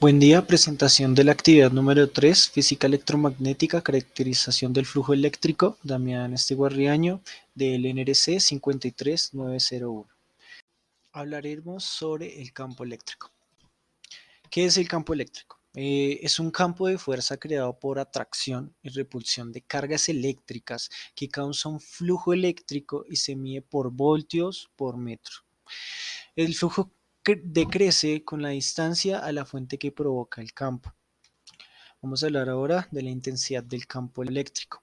Buen día, presentación de la actividad número 3, física electromagnética, caracterización del flujo eléctrico, Damián Estiguarriaño, del NRC 53901. Hablaremos sobre el campo eléctrico. ¿Qué es el campo eléctrico? Es un campo de fuerza creado por atracción y repulsión de cargas eléctricas que causa un flujo eléctrico y se mide por voltios por metro. El flujo decrece con la distancia a la fuente que provoca el campo. Vamos a hablar ahora de la intensidad del campo eléctrico.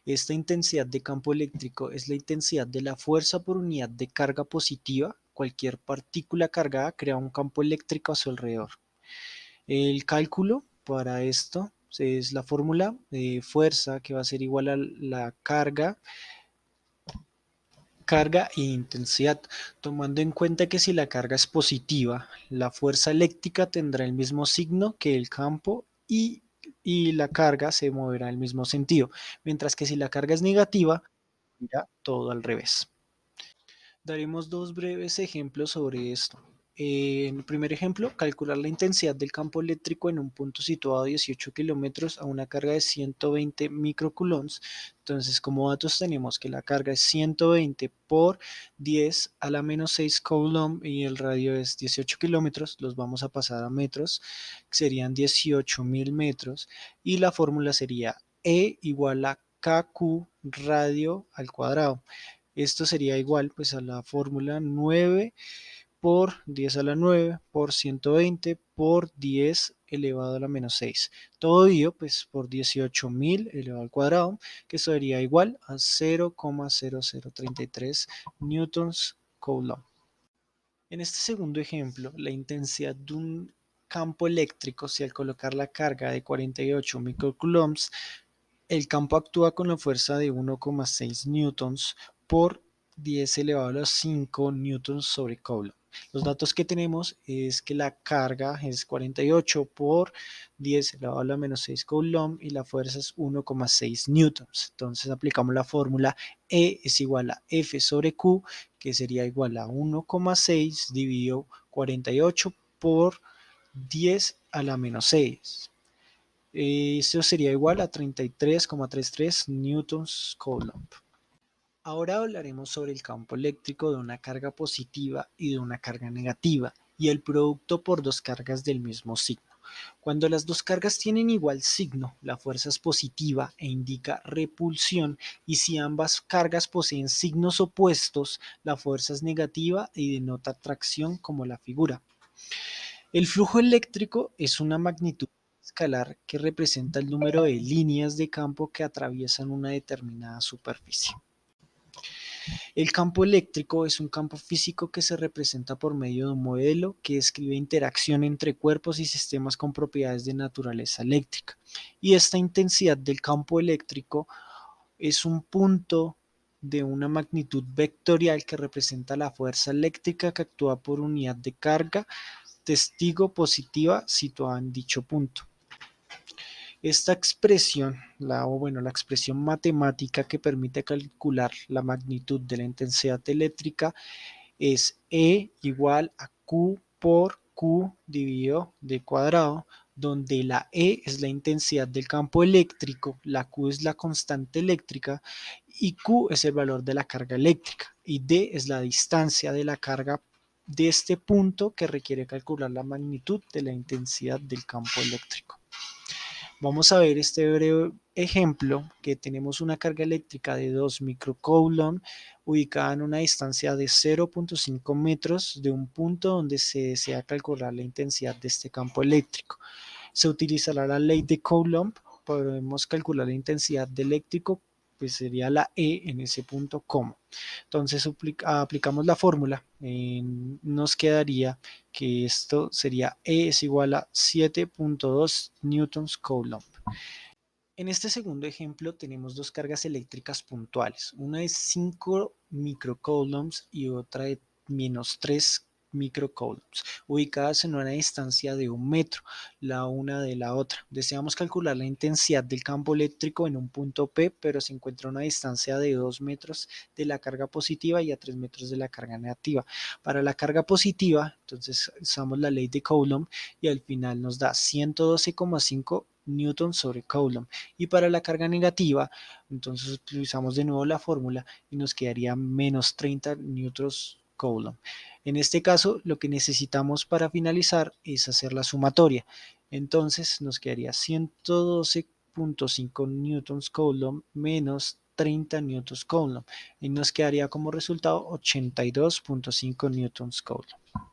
Esta intensidad de campo eléctrico es la intensidad de la fuerza por unidad de carga positiva. Cualquier partícula cargada crea un campo eléctrico a su alrededor. El cálculo para esto es la fórmula de fuerza que va a ser igual a la carga e intensidad, tomando en cuenta que si la carga es positiva, la fuerza eléctrica tendrá el mismo signo que el campo y la carga se moverá en el mismo sentido, mientras que si la carga es negativa, irá todo al revés. Daremos dos breves ejemplos sobre esto. En el primer ejemplo, calcular la intensidad del campo eléctrico en un punto situado a 18 kilómetros a una carga de 120 microcoulombs. Entonces, como datos tenemos que la carga es 120 por 10 a la menos 6 coulomb y el radio es 18 kilómetros. Los vamos a pasar a metros, que serían 18.000 metros. Y la fórmula sería E igual a KQ radio al cuadrado. Esto sería igual pues a la fórmula 9 por 10 a la 9 por 120 por 10 elevado a la menos 6. Todo ello pues por 18.000 elevado al cuadrado, que sería igual a 0,0033 newtons coulomb. En este segundo ejemplo, la intensidad de un campo eléctrico, si al colocar la carga de 48 microcoulombs, el campo actúa con la fuerza de 1,6 newtons por 10 elevado a los 5 newtons sobre coulomb. Los datos que tenemos es que la carga es 48 por 10 elevado a la menos 6 coulomb y la fuerza es 1,6 newtons. Entonces aplicamos la fórmula E es igual a F sobre Q, que sería igual a 1,6 dividido 48 por 10 a la menos 6. Esto sería igual a 33,33 newtons coulomb. Ahora hablaremos sobre el campo eléctrico de una carga positiva y de una carga negativa y el producto por dos cargas del mismo signo. Cuando las dos cargas tienen igual signo, la fuerza es positiva e indica repulsión, y si ambas cargas poseen signos opuestos, la fuerza es negativa y denota atracción, como la figura. El flujo eléctrico es una magnitud escalar que representa el número de líneas de campo que atraviesan una determinada superficie. El campo eléctrico es un campo físico que se representa por medio de un modelo que describe interacción entre cuerpos y sistemas con propiedades de naturaleza eléctrica. Y esta intensidad del campo eléctrico es un punto de una magnitud vectorial que representa la fuerza eléctrica que actúa por unidad de carga testigo positiva situada en dicho punto. Esta expresión, la expresión matemática que permite calcular la magnitud de la intensidad eléctrica es E igual a Q por Q dividido d cuadrado, donde la E es la intensidad del campo eléctrico, la Q es la constante eléctrica y Q es el valor de la carga eléctrica y D es la distancia de la carga de este punto que requiere calcular la magnitud de la intensidad del campo eléctrico. Vamos a ver este breve ejemplo que tenemos una carga eléctrica de 2 microcoulomb ubicada en una distancia de 0,5 metros de un punto donde se desea calcular la intensidad de este campo eléctrico. Se utilizará la ley de Coulomb, podemos calcular la intensidad de eléctrico, pues sería la E en ese punto como. Entonces aplicamos la fórmula, nos quedaría que esto sería E es igual a 7,2 newtons coulomb. En este segundo ejemplo tenemos dos cargas eléctricas puntuales, una de 5 microcoulombs y otra de -3 microcoulombs, ubicadas en una distancia de 1 metro la una de la otra. Deseamos calcular la intensidad del campo eléctrico en un punto P, pero se encuentra a una distancia de 2 metros de la carga positiva y a 3 metros de la carga negativa. Para la carga positiva, entonces usamos la ley de Coulomb y al final nos da 112,5 newton sobre Coulomb. Y para la carga negativa, entonces utilizamos de nuevo la fórmula y nos quedaría menos 30 newtons Coulomb. En este caso, lo que necesitamos para finalizar es hacer la sumatoria. Entonces nos quedaría 112,5 newtons Coulomb menos 30 newtons Coulomb y nos quedaría como resultado 82,5 newtons Coulomb.